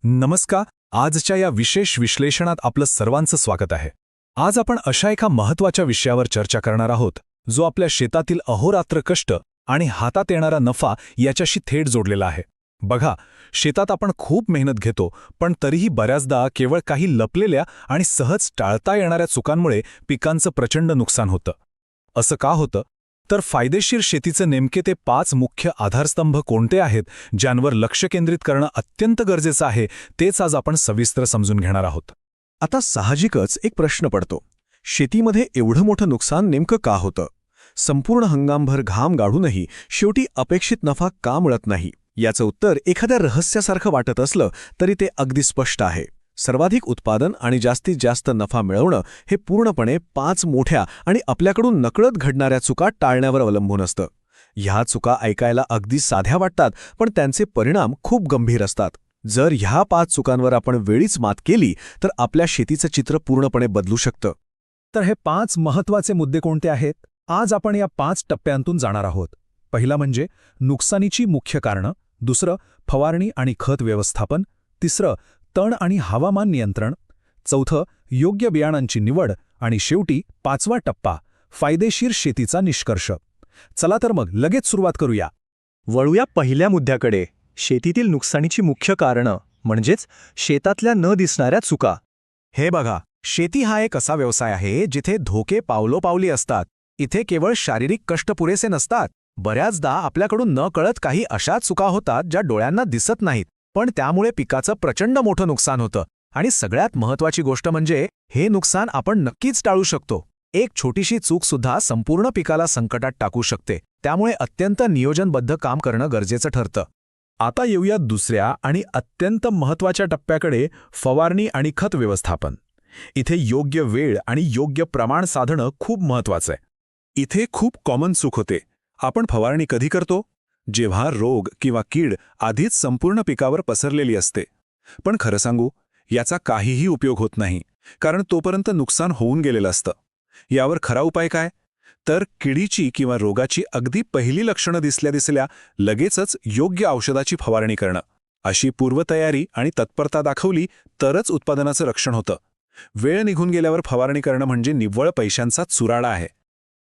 नमस्कार. आजच्या या विशेष विश्लेषणात आपलं सर्वांचं स्वागत आहे. आज आपण अशा एका महत्त्वाच्या विषयावर चर्चा करणार आहोत जो आपल्या शेतातील अहोरात्र कष्ट आणि हातात येणारा नफा याच्याशी थेट जोडलेला आहे. बघा, शेतात आपण खूप मेहनत घेतो, पण तरीही बऱ्याचदा केवळ काही लपलेल्या आणि सहज टाळता येणाऱ्या चुकांमुळे पिकांचं प्रचंड नुकसान होतं. असं का होतं? तर फायदेशीर शेतीचे नेमके ते 5 मुख्य आधारस्तंभ कोणते आहेत ज्यांवर लक्ष केंद्रित करणं अत्यंत गरजेचं आहे, तेच आज आपण सविस्तर समजून घेणार आहोत. आता साहजिकच एक प्रश्न पडतो. शेतीमध्ये एवढं मोठं नुकसान नेमकं का होतं? संपूर्ण हंगामभर घाम गाढूनही शेवटी अपेक्षित नफा का मिळत नाही? याचं उत्तर एखाद्या रहस्यासारखं वाटत असलं तरी ते अगदी स्पष्ट आहे. सर्वाधिक उत्पादन आणि जास्तीत जास्त नफा मिळवणं हे पूर्णपणे 5 मोठ्या आणि आपल्याकडून नकळत घडणाऱ्या चुका टाळण्यावर अवलंबून असतं. ह्या चुका ऐकायला अगदी साध्या वाटतात, पण त्यांचे परिणाम खूप गंभीर असतात. जर ह्या 5 चुकांवर आपण वेळीच मात केली तर आपल्या शेतीचं चित्र पूर्णपणे बदलू शकतं. तर हे 5 महत्त्वाचे मुद्दे कोणते आहेत? आज आपण या 5 टप्प्यांतून जाणार आहोत. पहिला म्हणजे नुकसानीची मुख्य कारणं, दुसरं फवारणी आणि खत व्यवस्थापन, तिसरं तण आणि हवामान नियंत्रण, चौथं योग्य बियाणांची निवड आणि शेवटी 5वा टप्पा फायदेशीर शेतीचा निष्कर्ष. चला तर मग लगेच सुरुवात करूया. वळूया पहिल्या मुद्द्याकडे, शेतीतील नुकसानीची मुख्य कारणं म्हणजेच शेतातल्या न दिसणाऱ्या चुका. हे बघा, शेती हा एक असा व्यवसाय आहे जिथे धोके पावलोपावली असतात. इथे केवळ शारीरिक कष्ट पुरेसे नसतात. बऱ्याचदा आपल्याकडून न कळत काही अशा चुका होतात ज्या डोळ्यांना दिसत नाहीत, पण त्यामुळे पिकाचं प्रचंड मोठं नुकसान होतं. आणि सगळ्यात महत्त्वाची गोष्ट म्हणजे हे नुकसान आपण नक्कीच टाळू शकतो. एक छोटीशी चूकसुद्धा संपूर्ण पिकाला संकटात टाकू शकते. त्यामुळे अत्यंत नियोजनबद्ध काम करणं गरजेचं ठरतं. आता येऊया दुसऱ्या आणि अत्यंत महत्त्वाच्या टप्प्याकडे, फवारणी आणि खत व्यवस्थापन. इथे योग्य वेळ आणि योग्य प्रमाण साधणं खूप महत्त्वाचं आहे. इथे खूप कॉमन चूक होते. आपण फवारणी कधी करतो? जेव्हा रोग किंवा कीड आधीच संपूर्ण पिकावर पसरलेली असते. पण खरं सांगू, याचा काहीही उपयोग होत नाही, कारण तोपर्यंत नुकसान होऊन गेलेलं असतं. यावर खरा उपाय काय? तर किडीची किंवा रोगाची अगदी पहिली लक्षणं दिसल्या लगेचच योग्य औषधाची फवारणी करणं. अशी पूर्वतयारी आणि तत्परता दाखवली तरच उत्पादनाचं रक्षण होतं. वेळ निघून गेल्यावर फवारणी करणं म्हणजे निव्वळ पैशांचा चुराडा आहे.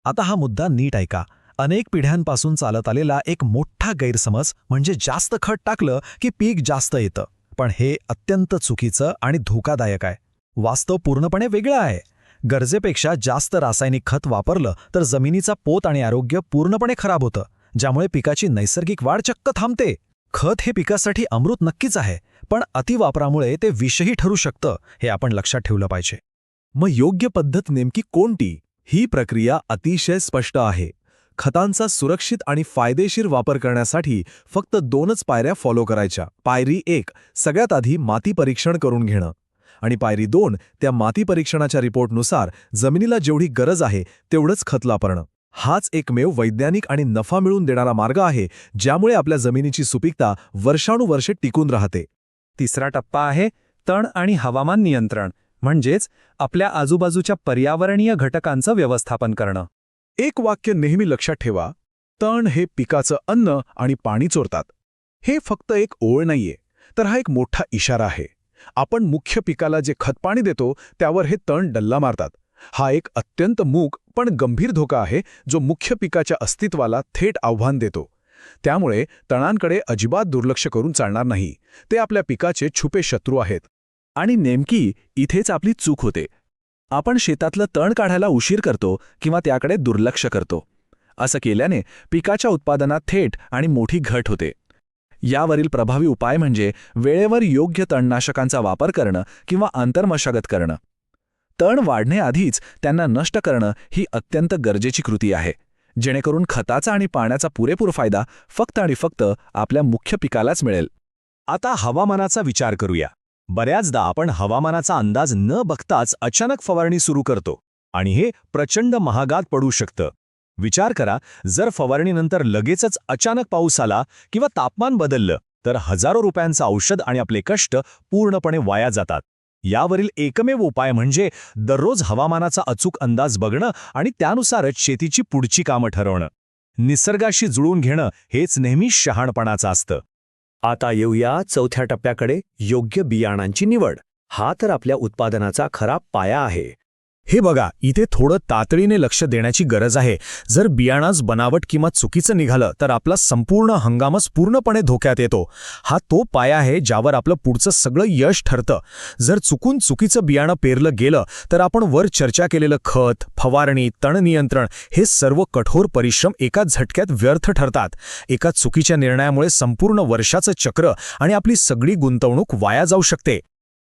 आता हा मुद्दा नीट ऐका. अनेक पिढ्यांपासून चालत आलेला एक मोठा गैरसमज म्हणजे जास्त खत टाकलं की पीक जास्त येतं. पण हे अत्यंत चुकीचं आणि धोकादायक आहे. वास्तव पूर्णपणे वेगळं आहे. गरजेपेक्षा जास्त रासायनिक खत वापरलं तर जमिनीचा पोत आणि आरोग्य पूर्णपणे खराब होतं, ज्यामुळे पिकाची नैसर्गिक वाढ चक्क थांबते. खत हे पिकासाठी अमृत नक्कीच आहे, पण अतिवापरामुळे ते विषही ठरू शकतं, हे आपण लक्षात ठेवलं पाहिजे. मग योग्य पद्धत नेमकी कोणती? ही प्रक्रिया अतिशय स्पष्ट आहे. खतांचा सुरक्षित आणि फायदेशीर वापर करण्यासाठी फक्त 2च पायऱ्या फॉलो करायच्या. पायरी 1, सगळ्यात आधी माती परीक्षण करून घेणं. आणि पायरी 2, त्या माती परीक्षणाच्या रिपोर्टनुसार जमिनीला जेवढी गरज आहे तेवढंच खत वापरणं. हाच एकमेव वैज्ञानिक आणि नफा मिळवून देणारा मार्ग आहे, ज्यामुळे आपल्या जमिनीची सुपीकता वर्षानुवर्षे टिकून राहते. तिसरा टप्पा आहे तण आणि हवामान नियंत्रण, म्हणजेच आपल्या आजूबाजूच्या पर्यावरणीय घटकांचं व्यवस्थापन करणं. एक वाक्य नेहमी लक्षात ठेवा: तण हे पिकाचं अन्न आणि पाणी चोरतात. हे फक्त एक ओळ नाहीये, तर हा एक मोठा इशारा आहे. आपण मुख्य पिकाला जे खतपाणी देतो त्यावर हे तण डल्ला मारतात. हा एक अत्यंत मूक पण गंभीर धोका आहे, जो मुख्य पिकाच्या अस्तित्वाला थेट आव्हान देतो. त्यामुळे तणांकडे अजिबात दुर्लक्ष करून चालणार नाही. ते आपल्या पिकाचे छुपे शत्रू आहेत. आणि नेमकी इथेच आपली चूक होते. आपण शेतातलं तण काढायला उशीर करतो किंवा त्याकडे दुर्लक्ष करतो. असं केल्याने पिकाच्या उत्पादनात थेट आणि मोठी घट होते. यावरील प्रभावी उपाय म्हणजे वेळेवर योग्य तणनाशकांचा वापर करणं किंवा आंतरमशागत करणं. तण वाढण्याआधीच त्यांना नष्ट करणं ही अत्यंत गरजेची कृती आहे, जेणेकरून खताचा आणि पाण्याचा पुरेपूर फायदा फक्त आणि फक्त आपल्या मुख्य पिकालाच मिळेल. आता हवामानाचा विचार करूया. बऱ्याचदा आपण हवामानाचा अंदाज न बघताच अचानक फवारणी सुरू करतो आणि हे प्रचंड महागात पडू शकतं. विचार करा, जर फवारणीनंतर लगेचच अचानक पाऊस आला किंवा तापमान बदललं तर हजारो रुपयांचं औषध आणि आपले कष्ट पूर्णपणे वाया जातात. यावरील एकमेव उपाय म्हणजे दररोज हवामानाचा अचूक अंदाज बघणं आणि त्यानुसारच शेतीची पुढची कामं ठरवणं. निसर्गाशी जुळून घेणं हेच नेहमी शहाणपणाचं असतं. आता येऊया चौथ्या टप्प्याकडे, योग्य बियाणांची निवड. हा तर आपल्या उत्पादनाचा खरा पाया आहे. हे बघा, इथे थोडं तातडीने लक्ष देण्याची गरज आहे. जर बियाणाच बनावट किंवा चुकीचं निघालं तर आपला संपूर्ण हंगामच पूर्णपणे धोक्यात येतो. हा तो पाया आहे ज्यावर आपलं पुढचं सगळं यश ठरतं. जर चुकून चुकीचं बियाणं पेरलं गेलं तर आपण वर चर्चा केलेलं खत, फवारणी, तण नियंत्रण हे सर्व कठोर परिश्रम एका झटक्यात व्यर्थ ठरतात. एका चुकीच्या निर्णयामुळे संपूर्ण वर्षाचं चक्र आणि आपली सगळी गुंतवणूक वाया जाऊ शकते.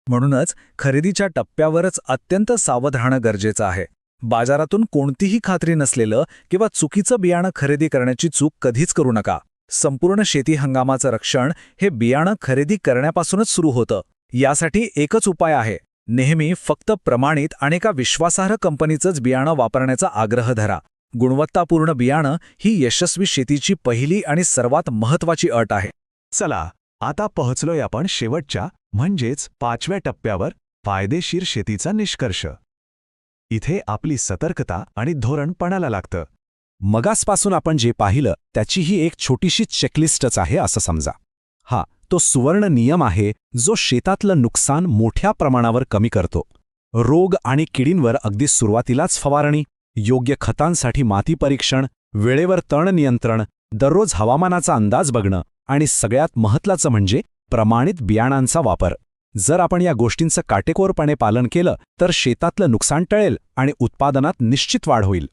म्हणूनच खरेदीच्या टप्प्यावरच अत्यंत सावध राहणं गरजेचं आहे. बाजारातून कोणतीही खात्री नसलेलं किंवा चुकीचं बियाणं खरेदी करण्याची चूक कधीच करू नका. संपूर्ण शेती हंगामाचं रक्षण हे बियाणं खरेदी करण्यापासूनच सुरू होतं. यासाठी एकच उपाय आहे, नेहमी फक्त प्रमाणित आणि एका विश्वासार्ह कंपनीचंच बियाणं वापरण्याचा आग्रह धरा. गुणवत्तापूर्ण बियाणं ही यशस्वी शेतीची पहिली आणि सर्वात महत्त्वाची अट आहे. चला, आता पोहोचलोय आपण शेवटच्या म्हणजेच 5व्या टप्प्यावर, फायदेशीर शेतीचा निष्कर्ष. इथे आपली सतर्कता आणि धोरण पणाला लागतं. मगासपासून आपण जे पाहिलं त्याची ही एक छोटीशी चेकलिस्टच आहे असं समजा. हा तो सुवर्ण नियम आहे जो शेतातलं नुकसान मोठ्या प्रमाणावर कमी करतो. रोग आणि किडींवर अगदी सुरुवातीलाच फवारणी, योग्य खतांसाठी माती परीक्षण, वेळेवर तण नियंत्रण, दररोज हवामानाचा अंदाज बघणं आणि सगळ्यात महत्त्वाचं म्हणजे प्रमाणित बियाणांचा वापर. जर आपण या गोष्टींचं काटेकोरपणे पालन केलं तर शेतातलं नुकसान टळेल आणि उत्पादनात निश्चित वाढ होईल.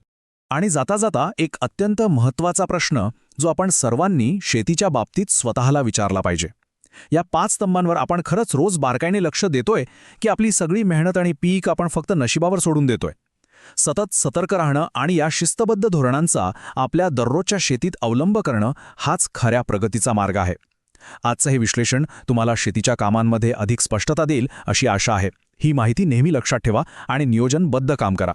आणि जाता जाता एक अत्यंत महत्त्वाचा प्रश्न जो आपण सर्वांनी शेतीच्या बाबतीत स्वतःला विचारला पाहिजे. या 5 स्तंभांवर आपण खरंच रोज बारकाईने लक्ष देतोय की आपली सगळी मेहनत आणि पीक आपण फक्त नशिबावर सोडून देतोय? सतत सतर्क राहणं आणि या शिस्तबद्ध धोरणांचा आपल्या दररोजच्या शेतीत अवलंब करणं हाच खऱ्या प्रगतीचा मार्ग आहे. आजचं हे विश्लेषण तुम्हाला शेतीच्या कामांमध्ये अधिक स्पष्टता देईल अशी आशा आहे. ही माहिती नेहमी लक्षात ठेवा आणि नियोजनबद्ध काम करा.